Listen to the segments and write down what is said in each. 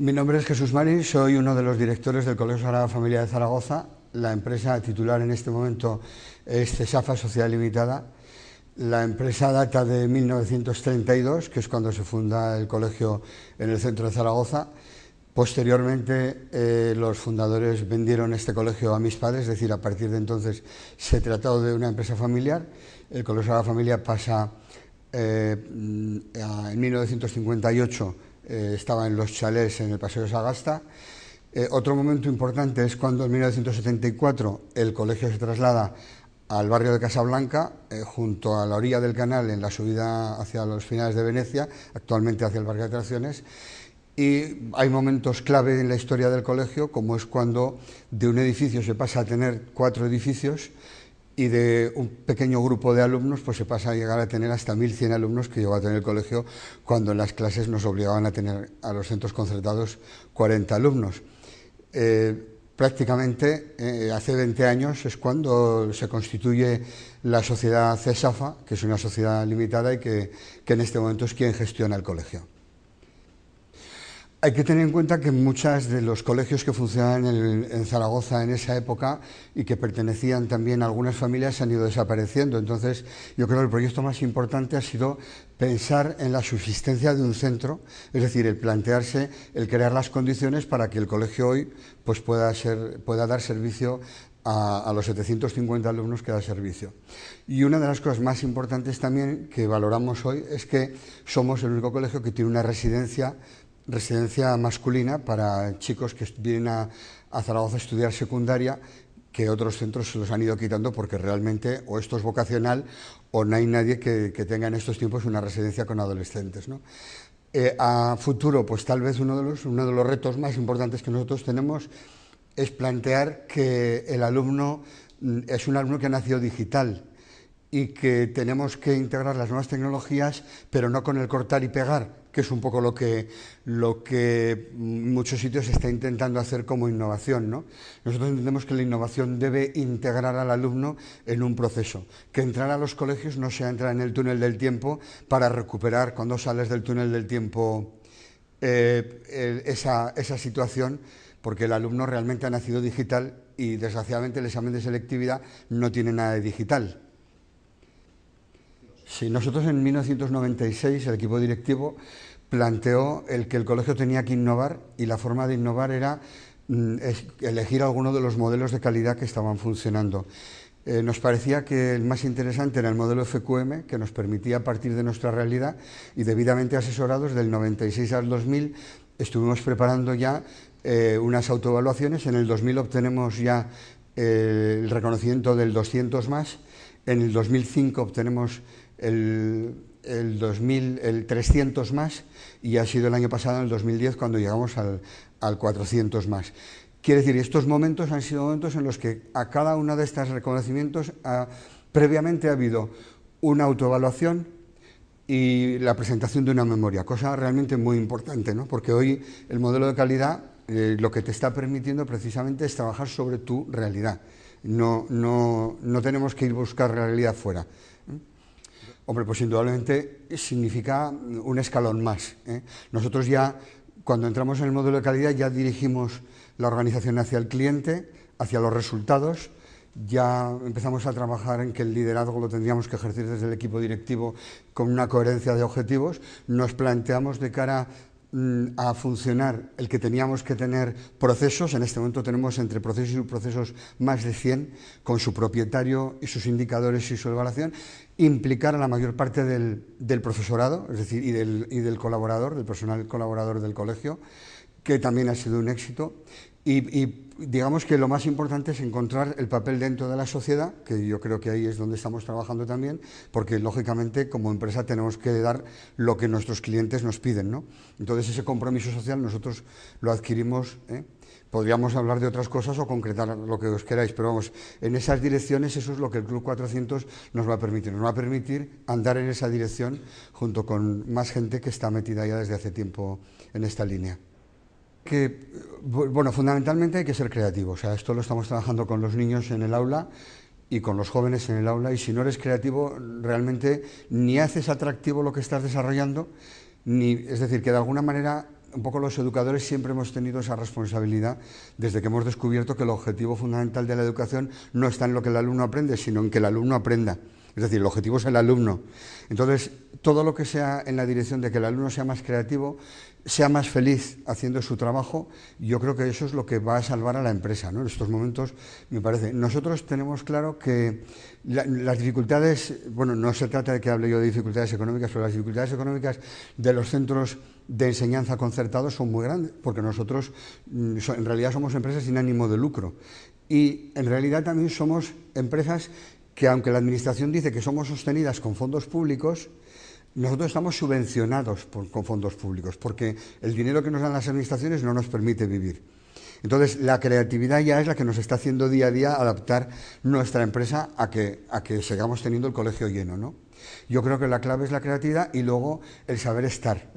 Mi nombre es Jesús Mari, soy uno de los directores del Colegio Sagrada Familia de Zaragoza. La empresa titular en este momento es CESAFA Sociedad Limitada. La empresa data de 1932, que es cuando se funda el colegio en el centro de Zaragoza. Posteriormente, los fundadores vendieron este colegio a mis padres, es decir, a partir de entonces se trató de una empresa familiar. El Colegio Sagrada Familia pasa en 1958. Estaba en los chalés en el Paseo de Sagasta. Otro momento importante es cuando en 1974 el colegio se traslada al barrio de Casablanca, junto a la orilla del canal, en la subida hacia los finales de Venecia, actualmente hacia el parque de atracciones. Y hay momentos clave en la historia del colegio, como es cuando de un edificio se pasa a tener 4 edificios, y de un pequeño grupo de alumnos pues se pasa a llegar a tener hasta 1100 alumnos que llegó a tener el colegio, cuando en las clases nos obligaban a tener a los centros concertados 40 alumnos. Prácticamente hace 20 años es cuando se constituye la sociedad CESAFA, que es una sociedad limitada y que en este momento es quien gestiona el colegio. Hay que tener en cuenta que muchos de los colegios que funcionaban en Zaragoza en esa época y que pertenecían también a algunas familias han ido desapareciendo. Entonces, yo creo que el proyecto más importante ha sido pensar en la subsistencia de un centro, es decir, el plantearse, el crear las condiciones para que el colegio hoy pues, pueda dar servicio a los 750 alumnos que da servicio. Y una de las cosas más importantes también que valoramos hoy es que somos el único colegio que tiene una residencia masculina para chicos que vienen a Zaragoza a estudiar secundaria, que otros centros se los han ido quitando porque realmente o esto es vocacional o no hay nadie que tenga en estos tiempos una residencia con adolescentes, ¿no? A futuro, pues tal vez uno de los retos más importantes que nosotros tenemos es plantear que el alumno es un alumno que ha nacido digital y que tenemos que integrar las nuevas tecnologías, pero no con el cortar y pegar, que es un poco lo que en muchos sitios se está intentando hacer como innovación, ¿no? Nosotros entendemos que la innovación debe integrar al alumno en un proceso, que entrar a los colegios no sea entrar en el túnel del tiempo para recuperar cuando sales del túnel del tiempo esa situación, porque el alumno realmente ha nacido digital y desgraciadamente el examen de selectividad no tiene nada de digital. Sí, nosotros en 1996 el equipo directivo planteó que el colegio tenía que innovar y la forma de innovar era elegir alguno de los modelos de calidad que estaban funcionando. Nos parecía que el más interesante era el modelo FQM, que nos permitía partir de nuestra realidad, y debidamente asesorados del 96 al 2000 estuvimos preparando ya unas autoevaluaciones. En el 2000 obtenemos ya el reconocimiento del 200 más, en el 2005 obtenemos el 300 más y ha sido el año pasado, en el 2010, cuando llegamos al 400 más. Quiere decir, estos momentos han sido momentos en los que a cada uno de estos reconocimientos previamente ha habido una autoevaluación y la presentación de una memoria, cosa realmente muy importante, ¿no? Porque hoy el modelo de calidad lo que te está permitiendo precisamente es trabajar sobre tu realidad. No tenemos que ir a buscar realidad fuera. Hombre, pues indudablemente significa un escalón más, ¿eh? Nosotros ya, cuando entramos en el modelo de calidad, ya dirigimos la organización hacia el cliente, hacia los resultados. Ya empezamos a trabajar en que el liderazgo lo tendríamos que ejercer desde el equipo directivo con una coherencia de objetivos. Nos planteamos de cara a funcionar el que teníamos que tener procesos. En este momento tenemos entre procesos y subprocesos más de 100, con su propietario y sus indicadores y su evaluación. Implicar a la mayor parte del profesorado, es decir, y del colaborador, del personal colaborador del colegio, que también ha sido un éxito. Y digamos que lo más importante es encontrar el papel dentro de la sociedad, que yo creo que ahí es donde estamos trabajando también, porque lógicamente como empresa tenemos que dar lo que nuestros clientes nos piden, ¿no? Entonces ese compromiso social nosotros lo adquirimos, ¿eh? Podríamos hablar de otras cosas o concretar lo que os queráis, pero vamos, en esas direcciones eso es lo que el Club 400 nos va a permitir. Nos va a permitir andar en esa dirección junto con más gente que está metida ya desde hace tiempo en esta línea. Bueno, fundamentalmente hay que ser creativo. O sea, esto lo estamos trabajando con los niños en el aula y con los jóvenes en el aula, y si no eres creativo, realmente ni haces atractivo lo que estás desarrollando, es decir, que de alguna manera un poco los educadores siempre hemos tenido esa responsabilidad desde que hemos descubierto que el objetivo fundamental de la educación no está en lo que el alumno aprende, sino en que el alumno aprenda. Es decir, el objetivo es el alumno. Entonces, todo lo que sea en la dirección de que el alumno sea más creativo, sea más feliz haciendo su trabajo, yo creo que eso es lo que va a salvar a la empresa, ¿no? En estos momentos, me parece. Nosotros tenemos claro que las dificultades, bueno, no se trata de que hable yo de dificultades económicas, pero las dificultades económicas de los centros de enseñanza concertados son muy grandes, porque nosotros en realidad somos empresas sin ánimo de lucro. Y en realidad también somos empresas que, aunque la Administración dice que somos sostenidas con fondos públicos, nosotros estamos subvencionados con fondos públicos, porque el dinero que nos dan las administraciones no nos permite vivir. Entonces, la creatividad ya es la que nos está haciendo día a día adaptar nuestra empresa a que sigamos teniendo el colegio lleno, ¿no? Yo creo que la clave es la creatividad y luego el saber estar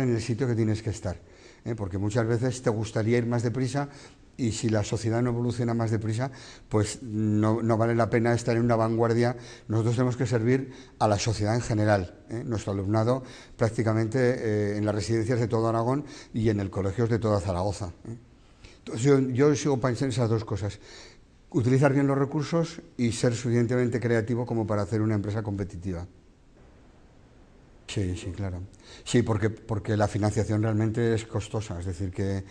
en el sitio que tienes que estar, ¿eh? Porque muchas veces te gustaría ir más deprisa y si la sociedad no evoluciona más deprisa, pues no vale la pena estar en una vanguardia. Nosotros tenemos que servir a la sociedad en general, ¿eh? Nuestro alumnado prácticamente en las residencias de todo Aragón y en el colegios de toda Zaragoza, ¿eh? Entonces yo sigo pensando en esas dos cosas: utilizar bien los recursos y ser suficientemente creativo como para hacer una empresa competitiva. Sí, sí, claro. Sí, porque la financiación realmente es costosa. Es decir, que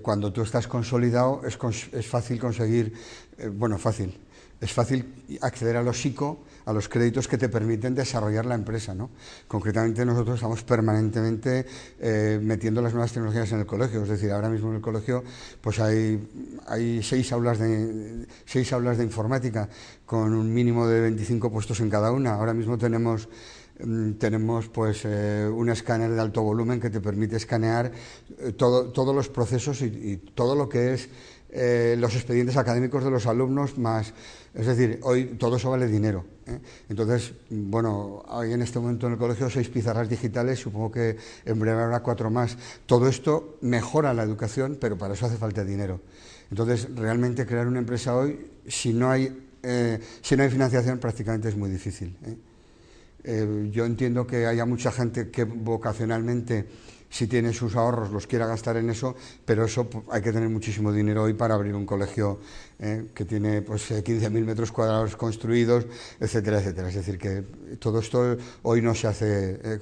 cuando tú estás consolidado es fácil conseguir, es fácil acceder a los ICO, a los créditos que te permiten desarrollar la empresa, ¿no? Concretamente nosotros estamos permanentemente metiendo las nuevas tecnologías en el colegio. Es decir, ahora mismo en el colegio pues hay 6 aulas de informática con un mínimo de 25 puestos en cada una. Ahora mismo tenemos pues un escáner de alto volumen que te permite escanear todos los procesos y todo lo que es los expedientes académicos de los alumnos más. Es decir, hoy todo eso vale dinero, ¿eh? Entonces, bueno, hay en este momento en el colegio 6 pizarras digitales, supongo que en breve habrá 4 más. Todo esto mejora la educación, pero para eso hace falta dinero. Entonces, realmente crear una empresa hoy, si no hay financiación, prácticamente es muy difícil, ¿eh? Yo entiendo que haya mucha gente que vocacionalmente, si tiene sus ahorros, los quiera gastar en eso, pero eso hay que tener muchísimo dinero hoy para abrir un colegio que tiene pues 15.000 metros cuadrados construidos, etcétera, etcétera. Es decir, que todo esto hoy no se hace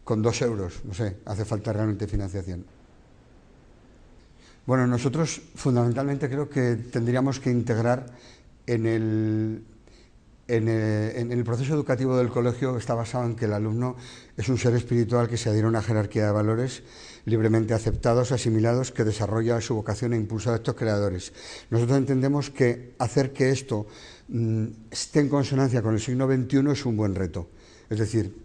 con 2 euros, no sé, hace falta realmente financiación. Bueno, nosotros fundamentalmente creo que tendríamos que integrar en el proceso educativo del colegio. Está basado en que el alumno es un ser espiritual que se adhiere a una jerarquía de valores libremente aceptados, asimilados, que desarrolla su vocación e impulsa actos creadores. Nosotros entendemos que hacer que esto esté en consonancia con el siglo XXI es un buen reto. Es decir,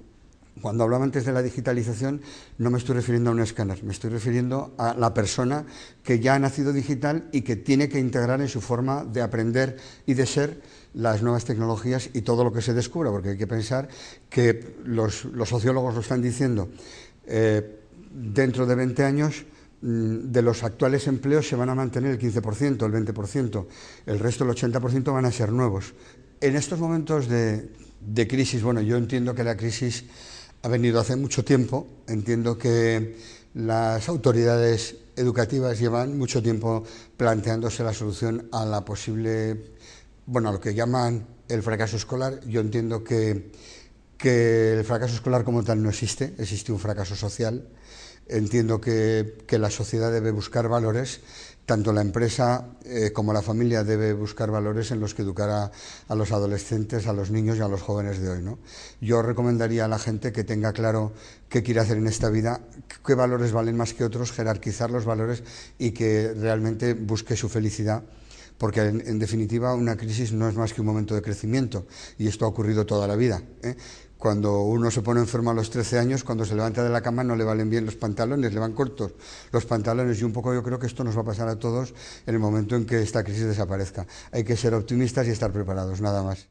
cuando hablaba antes de la digitalización, no me estoy refiriendo a un escáner, me estoy refiriendo a la persona que ya ha nacido digital y que tiene que integrar en su forma de aprender y de ser las nuevas tecnologías y todo lo que se descubra, porque hay que pensar que los sociólogos lo están diciendo, dentro de 20 años de los actuales empleos se van a mantener el 15%, el 20%, el resto, el 80%, van a ser nuevos. En estos momentos de crisis, bueno, yo entiendo que la crisis ha venido hace mucho tiempo, entiendo que las autoridades educativas llevan mucho tiempo planteándose la solución a la posible, bueno, a lo que llaman el fracaso escolar. Yo entiendo que el fracaso escolar como tal no existe, existe un fracaso social. Entiendo que la sociedad debe buscar valores, tanto la empresa como la familia debe buscar valores en los que educar a los adolescentes, a los niños y a los jóvenes de hoy, ¿no? Yo recomendaría a la gente que tenga claro qué quiere hacer en esta vida, qué valores valen más que otros, jerarquizar los valores y que realmente busque su felicidad. Porque en definitiva una crisis no es más que un momento de crecimiento y esto ha ocurrido toda la vida, ¿eh? Cuando uno se pone enfermo a los 13 años, cuando se levanta de la cama no le valen bien los pantalones, le van cortos los pantalones, y un poco yo creo que esto nos va a pasar a todos en el momento en que esta crisis desaparezca. Hay que ser optimistas y estar preparados, nada más.